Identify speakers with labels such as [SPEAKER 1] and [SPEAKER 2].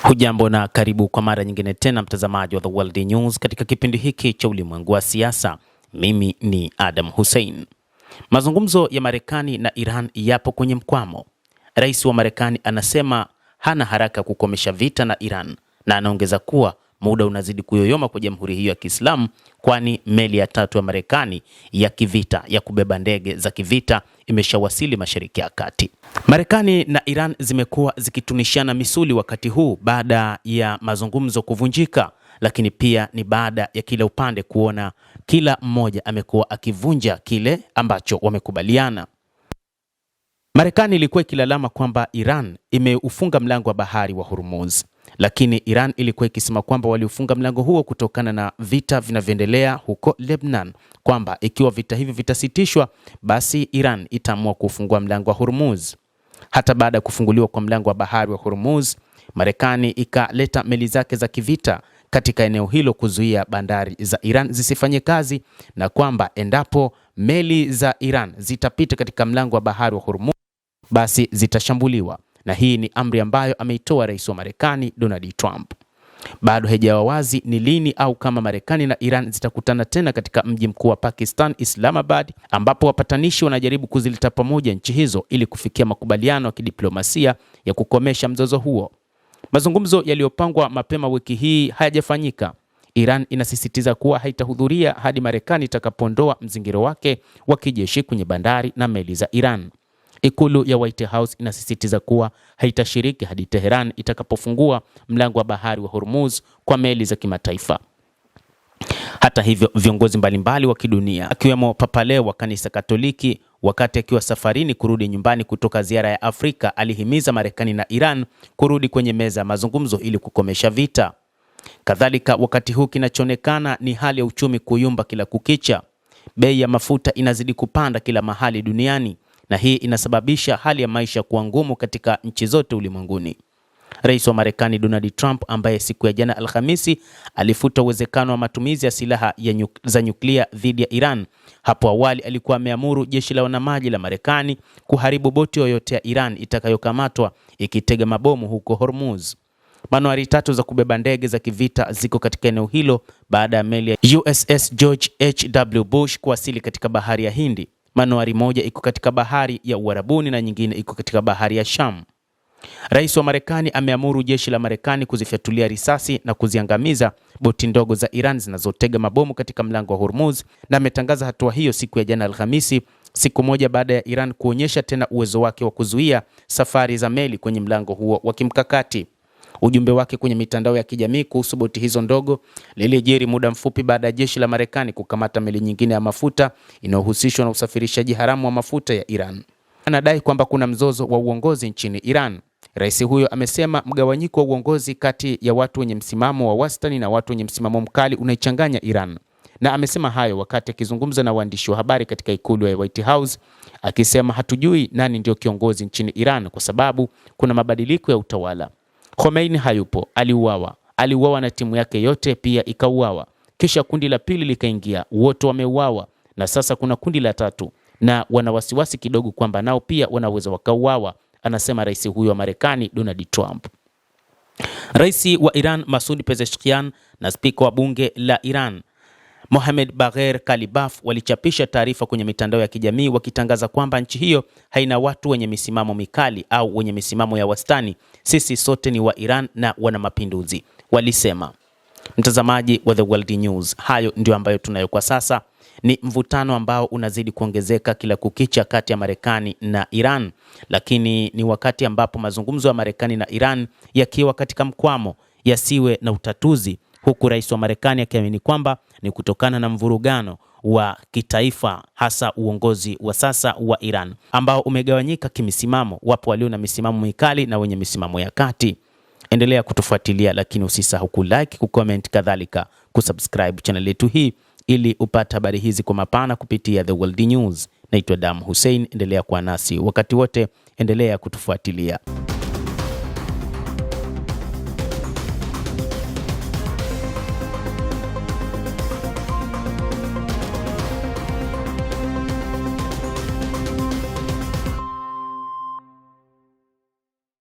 [SPEAKER 1] Hujambo na karibu kwa mara nyingine tena mtazamaji wa The World News katika kipindi hiki cha ulimwengu wa siasa. Mimi ni Adam Hussein. Mazungumzo ya Marekani na Iran yapo kwenye mkwamo. Rais wa Marekani anasema hana haraka kukomesha vita na Iran na anaongeza kuwa muda unazidi kuyoyoma kwa jamhuri hiyo ya Kiislamu, kwani meli ya tatu ya Marekani ya kivita ya kubeba ndege za kivita imeshawasili Mashariki ya Kati. Marekani na Iran zimekuwa zikitunishana misuli wakati huu baada ya mazungumzo kuvunjika, lakini pia ni baada ya kila upande kuona kila mmoja amekuwa akivunja kile ambacho wamekubaliana. Marekani ilikuwa ikilalama kwamba Iran imeufunga mlango wa bahari wa Hormuz, lakini Iran ilikuwa ikisema kwamba waliufunga mlango huo kutokana na vita vinavyoendelea huko Lebanon, kwamba ikiwa vita hivi vitasitishwa basi Iran itaamua kufungua mlango wa Hormuz. Hata baada ya kufunguliwa kwa mlango wa bahari wa Hormuz, Marekani ikaleta meli zake za kivita katika eneo hilo kuzuia bandari za Iran zisifanye kazi, na kwamba endapo meli za Iran zitapita katika mlango wa bahari wa Hormuz basi zitashambuliwa. Na hii ni amri ambayo ameitoa rais wa Marekani Donald Trump. Bado haijawa wazi ni lini au kama Marekani na Iran zitakutana tena katika mji mkuu wa Pakistan, Islamabad, ambapo wapatanishi wanajaribu kuzileta pamoja nchi hizo ili kufikia makubaliano ya kidiplomasia ya kukomesha mzozo huo. Mazungumzo yaliyopangwa mapema wiki hii hayajafanyika. Iran inasisitiza kuwa haitahudhuria hadi Marekani itakapoondoa mzingiro wake wa kijeshi kwenye bandari na meli za Iran. Ikulu ya White House inasisitiza kuwa haitashiriki hadi Tehran itakapofungua mlango wa bahari wa Hormuz kwa meli za kimataifa. Hata hivyo, viongozi mbalimbali wa kidunia akiwemo Papa Leo wa kanisa Katoliki, wakati akiwa safarini kurudi nyumbani kutoka ziara ya Afrika, alihimiza Marekani na Iran kurudi kwenye meza ya mazungumzo ili kukomesha vita. Kadhalika, wakati huu kinachoonekana ni hali ya uchumi kuyumba kila kukicha. Bei ya mafuta inazidi kupanda kila mahali duniani, na hii inasababisha hali ya maisha kuwa ngumu katika nchi zote ulimwenguni. Rais wa Marekani Donald Trump, ambaye siku ya jana Alhamisi alifuta uwezekano wa matumizi ya silaha za nyuklia dhidi ya Iran, hapo awali alikuwa ameamuru jeshi la wanamaji la Marekani kuharibu boti yoyote ya Iran itakayokamatwa ikitega mabomu huko Hormuz. Manuari tatu za kubeba ndege za kivita ziko katika eneo hilo baada ya meli ya USS George H.W. Bush kuwasili katika bahari ya Hindi. Manuari moja iko katika bahari ya Uarabuni na nyingine iko katika bahari ya Sham. Rais wa Marekani ameamuru jeshi la Marekani kuzifyatulia risasi na kuziangamiza boti ndogo za Iran zinazotega mabomu katika mlango wa Hormuz, na ametangaza hatua hiyo siku ya jana Alhamisi, siku moja baada ya Iran kuonyesha tena uwezo wake wa kuzuia safari za meli kwenye mlango huo wa kimkakati. Ujumbe wake kwenye mitandao ya kijamii kuhusu boti hizo ndogo lilijiri muda mfupi baada ya jeshi la Marekani kukamata meli nyingine ya mafuta inayohusishwa na usafirishaji haramu wa mafuta ya Iran. Anadai kwamba kuna mzozo wa uongozi nchini Iran. Rais huyo amesema mgawanyiko wa uongozi kati ya watu wenye msimamo wa wastani na watu wenye msimamo mkali unaichanganya Iran. Na amesema hayo wakati akizungumza na waandishi wa habari katika ikulu ya White House, akisema hatujui nani ndio kiongozi nchini Iran kwa sababu kuna mabadiliko ya utawala. Khomeini hayupo, aliuawa na timu yake yote pia ikauawa. Kisha kundi la pili likaingia, wote wameuawa, na sasa kuna kundi la tatu na wana wasiwasi kidogo kwamba nao pia wanaweza wakauawa, anasema rais huyo wa Marekani Donald Trump. Rais wa Iran Masoud Pezeshkian na spika wa bunge la Iran Mohammad Bagher Kalibaf walichapisha taarifa kwenye mitandao ya kijamii wakitangaza kwamba nchi hiyo haina watu wenye misimamo mikali au wenye misimamo ya wastani. Sisi sote ni wa Iran na wana mapinduzi, walisema. Mtazamaji wa The World News, hayo ndio ambayo tunayo kwa sasa. Ni mvutano ambao unazidi kuongezeka kila kukicha kati ya Marekani na Iran, lakini ni wakati ambapo mazungumzo ya Marekani na Iran yakiwa katika mkwamo yasiwe na utatuzi, huku rais wa Marekani akiamini kwamba ni kutokana na mvurugano wa kitaifa, hasa uongozi wa sasa wa Iran ambao umegawanyika kimisimamo. Wapo walio na misimamo mikali na wenye misimamo ya kati. Endelea kutufuatilia, lakini usisahau kulike, kucomment, kadhalika kusubscribe channel yetu hii ili upate habari hizi kwa mapana kupitia The World News. Naitwa Adam Hussein, endelea kuwa nasi wakati wote, endelea kutufuatilia.